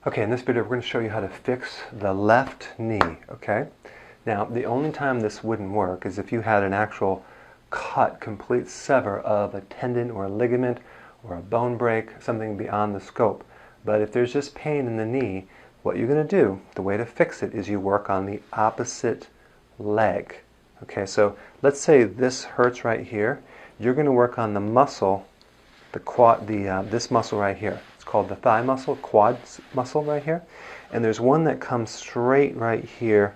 Okay, in this video we're going to show you how to fix the left knee, okay? Now, the only time this wouldn't work is if you had an actual cut, complete sever of a tendon or a ligament or a bone break, something beyond the scope. But if there's just pain in the knee, what you're going to do, the way to fix it is you work on the opposite leg. Okay, so let's say this hurts right here. You're going to work on the muscle, this muscle right here. It's called the thigh muscle, quad muscle right here. And there's one that comes straight right here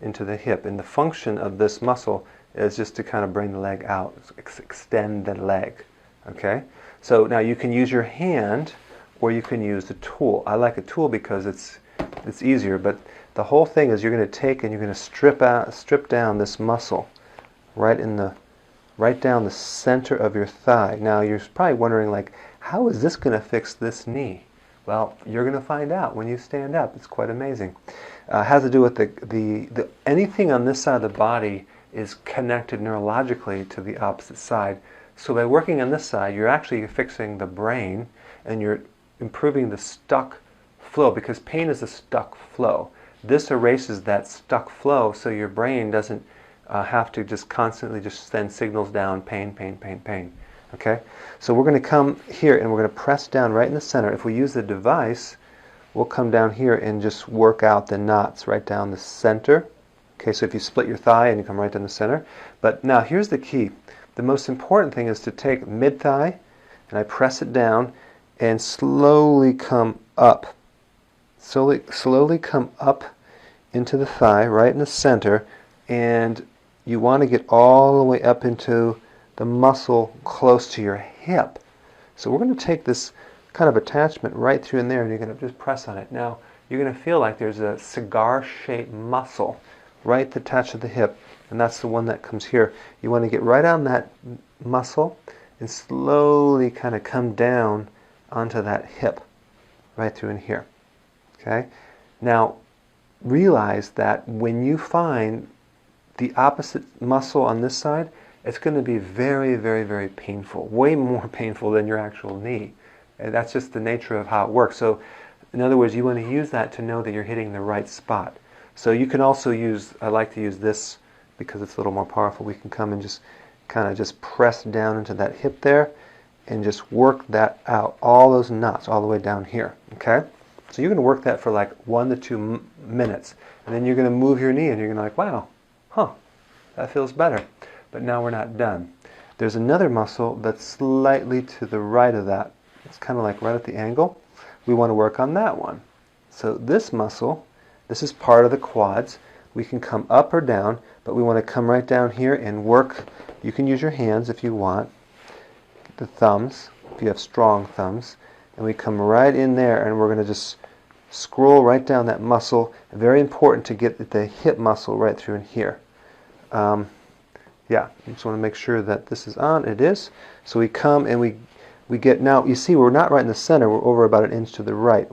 into the hip. And the function of this muscle is just to kind of bring the leg out, extend the leg. Okay? So now you can use your hand or you can use the tool. I like a tool because it's easier, but the whole thing is you're going to take and you're going to strip down this muscle right down the center of your thigh. Now you're probably wondering, like, how is this going to fix this knee? Well, you're going to find out when you stand up. It's quite amazing. It has to do with anything on this side of the body is connected neurologically to the opposite side. So by working on this side, you're actually fixing the brain and you're improving the stuck flow, because pain is a stuck flow. This erases that stuck flow so your brain doesn't have to just constantly just send signals down, pain, pain, pain, pain. Okay? So we're going to come here and we're going to press down right in the center. If we use the device, we'll come down here and just work out the knots right down the center. Okay, so if you split your thigh and you come right down the center. But now here's the key. The most important thing is to take mid-thigh and I press it down and slowly come up. Slowly come up into the thigh right in the center, and you want to get all the way up into the muscle close to your hip. So we're going to take this kind of attachment right through in there and you're going to just press on it. Now you're going to feel like there's a cigar-shaped muscle right attached to the hip, and that's the one that comes here. You want to get right on that muscle and slowly kind of come down onto that hip right through in here. Okay? Now realize that when you find the opposite muscle on this side, it's going to be very, very, very painful. Way more painful than your actual knee. And that's just the nature of how it works. So, in other words, you want to use that to know that you're hitting the right spot. So you can also use, I like to use this because it's a little more powerful. We can come and just kind of just press down into that hip there and just work that out. All those knots all the way down here. Okay? So you're going to work that for like 1 to 2 minutes. And then you're going to move your knee and you're going to like, wow, that feels better. But now we're not done. There's another muscle that's slightly to the right of that. It's kind of like right at the angle. We want to work on that one. So this muscle, this is part of the quads. We can come up or down, but we want to come right down here and work. You can use your hands if you want, the thumbs, if you have strong thumbs. And we come right in there and we're going to just scroll right down that muscle. Very important to get the hip muscle right through in here. Yeah, you just want to make sure that this is on. It is. So we come and we get, now you see we're not right in the center, we're over about 1 inch to the right.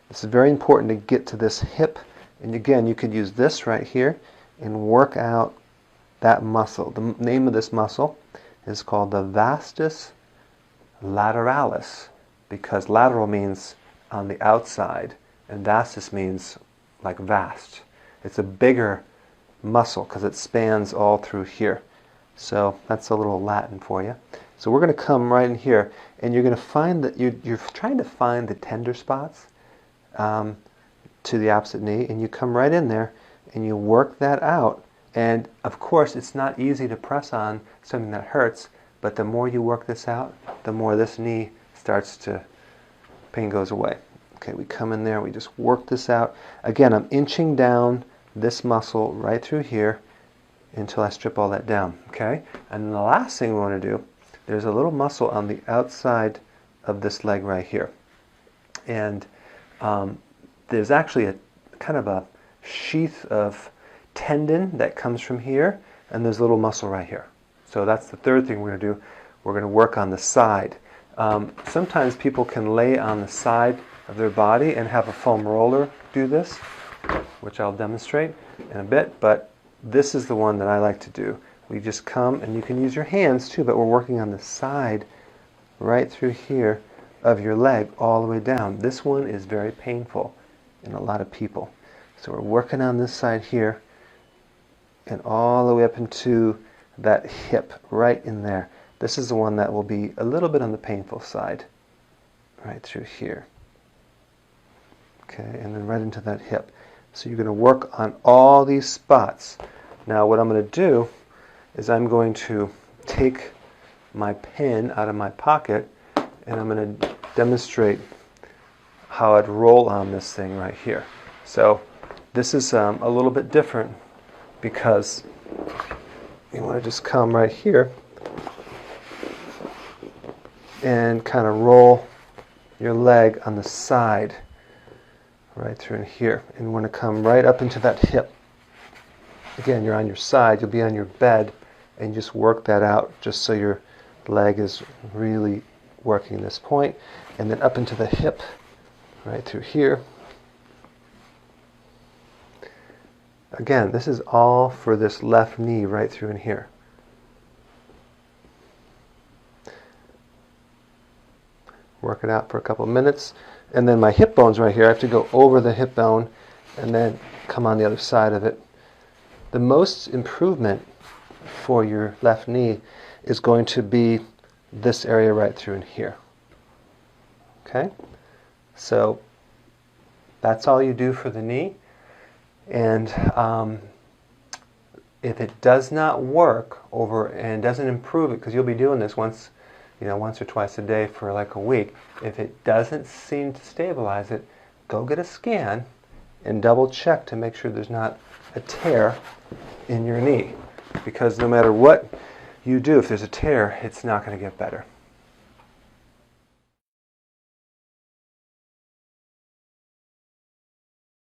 This is very important to get to this hip. And again, you could use this right here and work out that muscle. The name of this muscle is called the vastus lateralis, because lateral means on the outside and vastus means like vast. It's a bigger muscle because it spans all through here. So that's a little Latin for you. So we're going to come right in here and you're going to find that you're trying to find the tender spots to the opposite knee, and you come right in there and you work that out. And of course it's not easy to press on something that hurts, but the more you work this out, the more this knee starts to, pain goes away. Okay, we come in there, we just work this out. Again, I'm inching down this muscle right through here until I strip all that down. Okay, and then the last thing we want to do, there's a little muscle on the outside of this leg right here. And there's actually a kind of a sheath of tendon that comes from here, and there's a little muscle right here. So that's the third thing we're going to do. We're going to work on the side. Sometimes people can lay on the side of their body and have a foam roller do this, which I'll demonstrate in a bit, but this is the one that I like to do. We just come, and you can use your hands too, but we're working on the side right through here of your leg all the way down. This one is very painful. in a lot of people. So we're working on this side here and all the way up into that hip right in there. This is the one that will be a little bit on the painful side, right through here. Okay, and then right into that hip. So you're going to work on all these spots. Now what I'm going to do is I'm going to take my pen out of my pocket and I'm going to demonstrate how I'd roll on this thing right here. So this is a little bit different because you want to just come right here and kind of roll your leg on the side right through in here, and you want to come right up into that hip. Again, you're on your side, you'll be on your bed, and you just work that out just so your leg is really working this point, and then up into the hip right through here. Again, this is all for this left knee right through in here. Work it out for a couple of minutes. And then my hip bone's right here. I have to go over the hip bone and then come on the other side of it. The most improvement for your left knee is going to be this area right through in here. Okay? So that's all you do for the knee. And if it does not work over and doesn't improve it, because you'll be doing this once or twice a day for like a week. If it doesn't seem to stabilize it, go get a scan and double check to make sure there's not a tear in your knee. Because no matter what you do, if there's a tear, it's not going to get better.